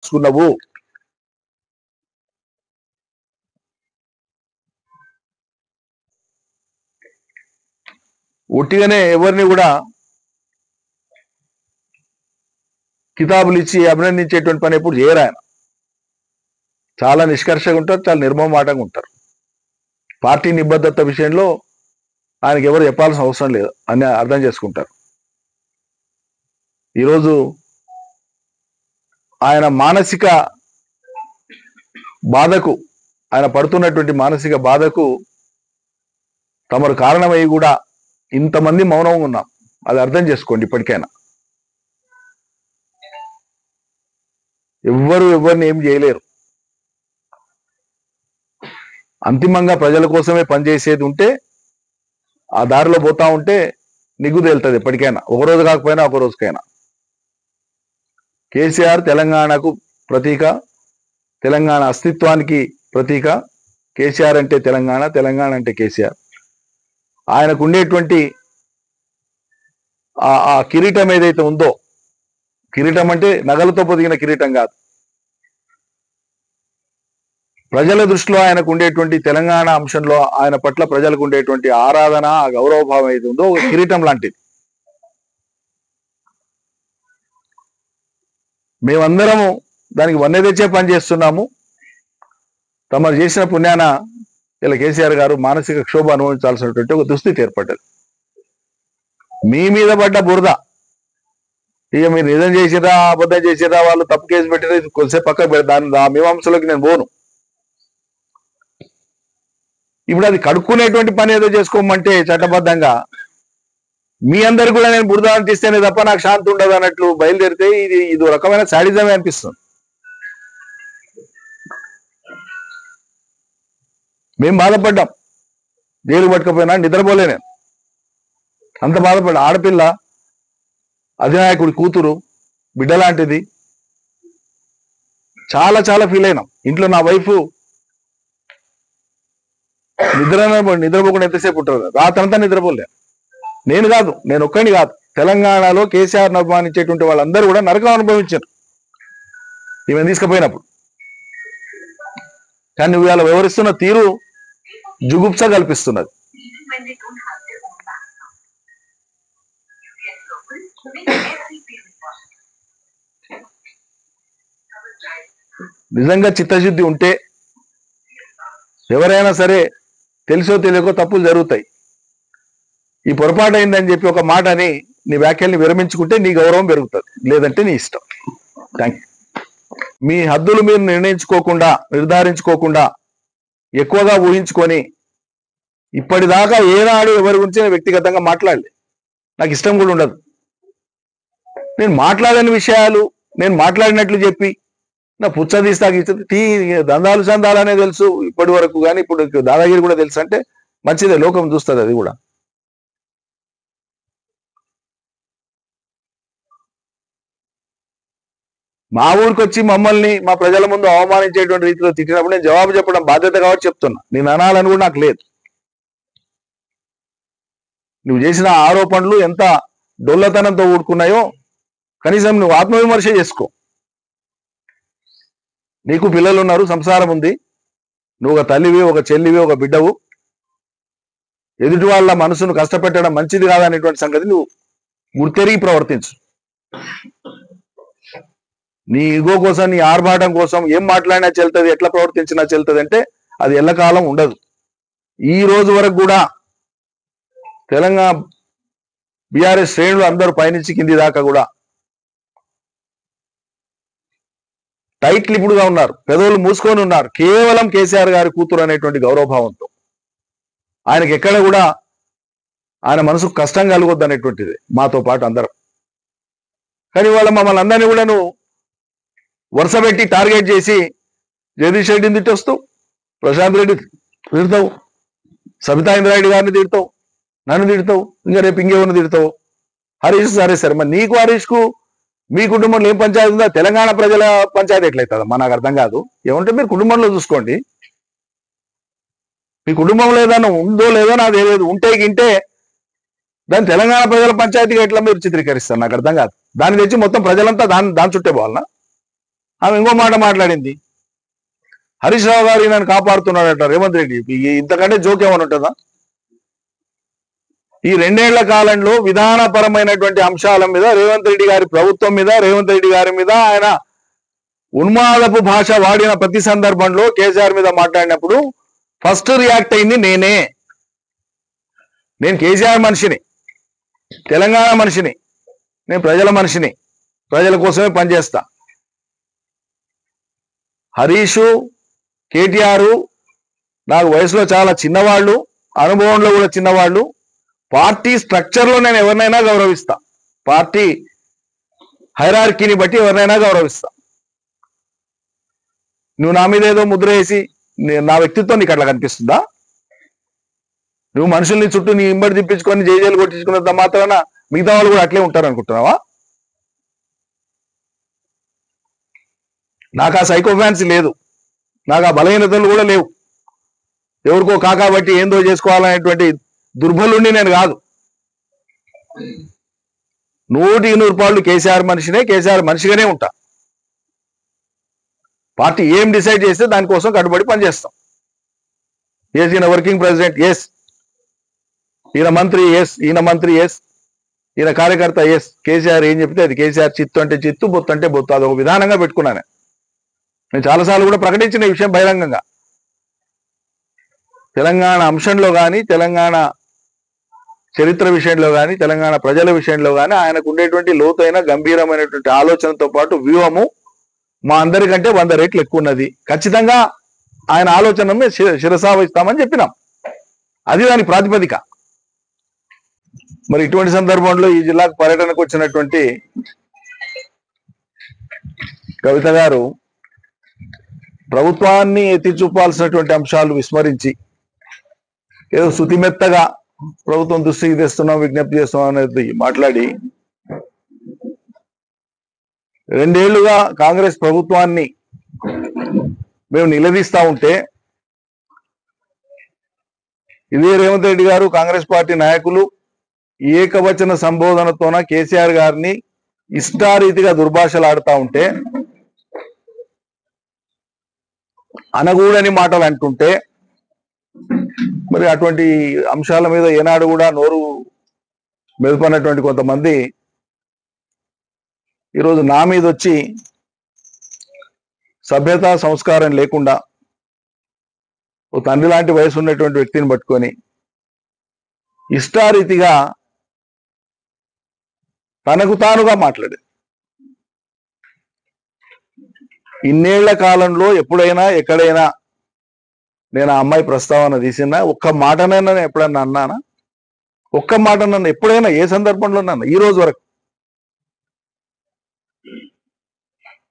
చేసుకున్నావు. ఒట్టిగానే ఎవరిని కూడా కితాబులు ఇచ్చి అభినందించేటువంటి పని ఎప్పుడు చేయరు. ఆయన చాలా నిష్కర్షగా ఉంటారు, చాలా నిర్మమాటంగా ఉంటారు. పార్టీ నిబద్ధత విషయంలో ఆయనకి ఎవరు చెప్పాల్సిన అవసరం లేదు అని అర్థం చేసుకుంటారు. ఈరోజు ఆయన మానసిక బాధకు, ఆయన పడుతున్నటువంటి మానసిక బాధకు తమరు కారణమై కూడా ఇంతమంది మౌనంగా ఉన్నాం. అది అర్థం చేసుకోండి. ఇప్పటికైనా ఎవరిని ఏం చేయలేరు. అంతిమంగా ప్రజల కోసమే పనిచేసేది ఉంటే ఆ దారిలో పోతా ఉంటే నిగ్గు తేలుతుంది. ఎప్పటికైనా, ఒకరోజు కాకపోయినా ఒక రోజుకైనా. కేసీఆర్ తెలంగాణకు ప్రతీక, తెలంగాణ అస్తిత్వానికి ప్రతీక. కేసీఆర్ అంటే తెలంగాణ, తెలంగాణ అంటే కేసీఆర్. ఆయనకు ఉండేటువంటి ఆ కిరీటం ఏదైతే ఉందో, కిరీటం అంటే నగలతో పొదిగిన కిరీటం కాదు. ప్రజల దృష్టిలో ఆయనకు ఉండేటువంటి తెలంగాణ అంశంలో ఆయన పట్ల ప్రజలకు ఉండేటువంటి ఆరాధన, ఆ గౌరవభావం ఏది ఉందో ఒక కిరీటం లాంటిది. మేమందరము దానికి వన్నె తెచ్చే పని చేస్తున్నాము. తమరు చేసిన పుణ్యాన ఇలా కేసీఆర్ గారు మానసిక క్షోభ అనుభవించాల్సినటువంటి ఒక దుస్థితి ఏర్పడ్డది. మీ మీద పడ్డ బురద, ఇక మీరు నిజం చేసిరా అబద్ధం చేసిరా, వాళ్ళు తప్పు కేసు పెట్టినా కొద్దిసేపు పక్కకు పెడతాను, ఆ మీమాంసలోకి నేను పోను. ఇప్పుడు అది కడుక్కునేటువంటి పని ఏదో చేసుకోమంటే చట్టబద్ధంగా మీ అందరు కూడా నేను బురద తీస్తేనే తప్ప నాకు శాంతి ఉండదు అన్నట్లు బయలుదేరితే ఇది రకమైన శాడిజమే అనిపిస్తుంది. మేము బాధపడ్డాం. జైలు పట్టుకపోయినా నిద్రపోలే నేను, అంత బాధపడ్డా. ఆడపిల్ల, అధినాయకుడి కూతురు, బిడ్డ లాంటిది. చాలా చాలా ఫీల్ అయినాం. ఇంట్లో నా వైఫ్ నిద్రపోకుండా ఎంతసేపు ఉంటారు, రాత్రంతా నిద్రపోలే. నేను కాదు, నేను ఒక్కడిని కాదు, తెలంగాణలో కేసీఆర్ను అభిమానించేటువంటి వాళ్ళందరూ కూడా నరకం అనుభవించారు ఈమె తీసుకుపోయినప్పుడు. కానీ నువ్వు ఇలా వివరిస్తున్న తీరు జుగుప్స కల్పిస్తున్నది. నిజంగా చిత్తశుద్ధి ఉంటే ఎవరైనా సరే తెలుసో తెలియకో తప్పులు జరుగుతాయి. ఈ పొరపాటు అయిందని చెప్పి ఒక మాటని నీ వ్యాఖ్యల్ని విరమించుకుంటే నీ గౌరవం పెరుగుతుంది, లేదంటే నీ ఇష్టం. Thank you. మీ హద్దులు మీరు నిర్ధారించుకోకుండా ఎక్కువగా ఊహించుకొని ఇప్పటిదాకా ఏనాడు ఎవరి గురించి వ్యక్తిగతంగా మాట్లాడలే. నాకు ఇష్టం కూడా ఉండదు. నేను మాట్లాడని విషయాలు నేను మాట్లాడినట్లు చెప్పి నా పుచ్చదీస్తా దందాలు చందాలనే తెలుసు ఇప్పటి వరకు, కానీ ఇప్పుడు దాదాగిరి కూడా తెలుసు అంటే మంచిదే, లోకం చూస్తుంది అది కూడా. మా ఊరికి వచ్చి మమ్మల్ని మా ప్రజల ముందు అవమానించేటువంటి రీతిలో తిట్టినప్పుడు నేను జవాబు చెప్పడం బాధ్యత కాబట్టి చెప్తున్నా. నేను అనాలని కూడా నాకు లేదు. నువ్వు చేసిన ఆరోపణలు ఎంత డొల్లతనంతో ఊడుకున్నాయో కనీసం నువ్వు ఆత్మవిమర్శ చేసుకో. నీకు పిల్లలు ఉన్నారు, సంసారం ఉంది, నువ్వు ఒక తల్లివి, ఒక చెల్లివి, ఒక బిడ్డవు. ఎదుటి వాళ్ళ మనసును కష్టపెట్టడం మంచిది కాదనేటువంటి సంగతి నువ్వు గుర్తెరిగి ప్రవర్తించు. నీ ఈగో కోసం, నీ ఆర్భాటం కోసం ఏం మాట్లాడినా చెల్తుంది, ఎట్లా ప్రవర్తించినా చెల్తుంది అంటే అది ఎల్లకాలం ఉండదు. ఈ రోజు వరకు కూడా తెలంగాణ బీఆర్ఎస్ శ్రేణులు అందరూ పైనుంచి కింది దాకా కూడా టైట్ లిపుడుగా ఉన్నారు, పెదవులు మూసుకొని ఉన్నారు, కేవలం కేసీఆర్ గారి కూతురు అనేటువంటి గౌరవభావంతో. ఆయనకి ఎక్కడ కూడా ఆయన మనసుకు కష్టం కలగొద్దు అనేటువంటిది మాతో పాటు అందరం. కానీ వాళ్ళ మమ్మల్ని అందరినీ కూడా నువ్వు వరుస పెట్టి టార్గెట్ చేసి జగదీష్ రెడ్డిని తిట్టొస్తావు, ప్రశాంత్ రెడ్డి తిడతావు, సబితా ఇంద్రారెడ్డి గారిని తిడతావు, నన్ను తిడతావు, ఇంకా రేపు ఇంకేమన్నా తిడతావు. హరీష్ సరే మరి నీకు హరీష్కు మీ కుటుంబంలో ఏం పంచాయతీ ఉందా? తెలంగాణ ప్రజల పంచాయతీ ఎట్లయితుందమ్మా? నాకు అర్థం కాదు. ఏమంటే మీరు కుటుంబంలో చూసుకోండి. మీ కుటుంబంలో ఏదైనా ఉందో లేదో నాకు తెలియదు. ఉంటే గింటే దాన్ని తెలంగాణ ప్రజల పంచాయతీగా ఎట్లా మీరు చిత్రీకరిస్తారు? నాకు అర్థం కాదు. దాన్ని తెచ్చి మొత్తం ప్రజలంతా దాని చుట్టే పోవాలనా? ఆమె ఇంకో మాట మాట్లాడింది, హరీష్ రావు గారు నన్ను కాపాడుతున్నాడట రేవంత్ రెడ్డి. ఇంతకంటే జోక్ ఏమైనా ఉంటుందా? ఈ 2 ఏళ్ల కాలంలో విధానపరమైనటువంటి అంశాల మీద రేవంత్ రెడ్డి గారి ప్రభుత్వం మీద, రేవంత్ రెడ్డి గారి మీద ఆయన ఉన్మాదపు భాష వాడిన ప్రతి సందర్భంలో కేసీఆర్ మీద మాట్లాడినప్పుడు ఫస్ట్ రియాక్ట్ అయింది నేనే. నేను కేసీఆర్ మనిషిని, తెలంగాణ మనిషిని, నేను ప్రజల మనిషిని, ప్రజల కోసమే పనిచేస్తా. హరీషు, కేటీఆర్ నాకు వయసులో చాలా చిన్నవాళ్ళు, అనుభవంలో కూడా చిన్నవాళ్ళు. పార్టీ స్ట్రక్చర్లో నేను ఎవరినైనా గౌరవిస్తా, పార్టీ హైరార్కీని బట్టి ఎవరినైనా గౌరవిస్తా. నువ్వు నా మీద ఏదో ముద్ర వేసి నా వ్యక్తిత్వం నీకు అట్లా కనిపిస్తుందా? నువ్వు మనుషుల్ని చుట్టూ నీ ఇంబడి తిప్పించుకొని జైలు కొట్టించుకున్నంత మాత్రాన మిగతా వాళ్ళు కూడా అట్లే ఉంటారు అనుకుంటున్నావా? నాకు ఆ సైకో ఫ్యాన్సీ లేదు, నాకు ఆ బలహీనతలు కూడా లేవు. ఎవరికో కాకాబట్టి ఏందో చేసుకోవాలనేటువంటి దుర్బలుణ్ణి నేను కాదు. 100% కేసీఆర్ మనిషినే, కేసీఆర్ మనిషిగానే ఉంటా. పార్టీ ఏం డిసైడ్ చేస్తే దానికోసం కట్టుబడి పనిచేస్తాం. ఎస్ ఈయన వర్కింగ్ ప్రెసిడెంట్, ఎస్ ఈయన మంత్రి, ఎస్ ఈయన మంత్రి, ఎస్ ఈయన కార్యకర్త, ఎస్ కేసీఆర్ ఏం చెప్తే అది. కేసీఆర్ చిత్తు అంటే చిత్తు, బొత్తు అంటే బొత్తు. అదొక విధానంగా పెట్టుకున్నాను. నేను చాలాసార్లు కూడా ప్రకటించిన ఈ విషయం బహిరంగంగా. తెలంగాణ అంశంలో కానీ, తెలంగాణ చరిత్ర విషయంలో కానీ, తెలంగాణ ప్రజల విషయంలో కానీ ఆయనకు ఉండేటువంటి లోతైన గంభీరమైనటువంటి ఆలోచనతో పాటు వ్యూహము మా అందరికంటే 100 రెట్లు ఎక్కువ ఉన్నది. ఖచ్చితంగా ఆయన ఆలోచనను శిరసావహిస్తామని చెప్పినాం. అది దాని ప్రాతిపదిక. మరి ఇటువంటి సందర్భంలో ఈ జిల్లాకు పర్యటనకు వచ్చినటువంటి కవిత గారు ప్రభుత్వాన్ని ఎత్తి చూపాల్సినటువంటి అంశాలు విస్మరించి ఏదో శుతిమెత్తగా ప్రభుత్వం దృష్టికి తెస్తున్నాం, విజ్ఞప్తి చేస్తున్నాం అనేది మాట్లాడి 2 ఏళ్లుగా కాంగ్రెస్ ప్రభుత్వాన్ని మేము నిలదీస్తా ఉంటే ఇదే రేవంత్ రెడ్డి గారు, కాంగ్రెస్ పార్టీ నాయకులు ఏకవచన సంబోధనతోన కేసీఆర్ గారిని ఇష్టారీతిగా దుర్భాషలాడుతూ ఉంటే, అనగూడని మాటలు అంటుంటే, మరి అటువంటి అంశాల మీద ఏనాడు కూడా నోరు మెదపన్నటువంటి కొంతమంది ఈరోజు నా మీద వచ్చి సభ్యత సంస్కారం లేకుండా ఓ తండ్రి లాంటి వయసు ఉన్నటువంటి వ్యక్తిని పట్టుకొని ఇష్టారీతిగా తనకు తానుగా మాట్లాడే. ఇన్నేళ్ల కాలంలో ఎప్పుడైనా ఎక్కడైనా నేను ఆ అమ్మాయి ప్రస్తావన తీసినా ఒక్క మాటనైనా ఎప్పుడన్నా అన్నానా? ఒక్క మాట నన్ను ఎప్పుడైనా ఏ సందర్భంలో నన్ను ఈ రోజు వరకు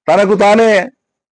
తనకు తానే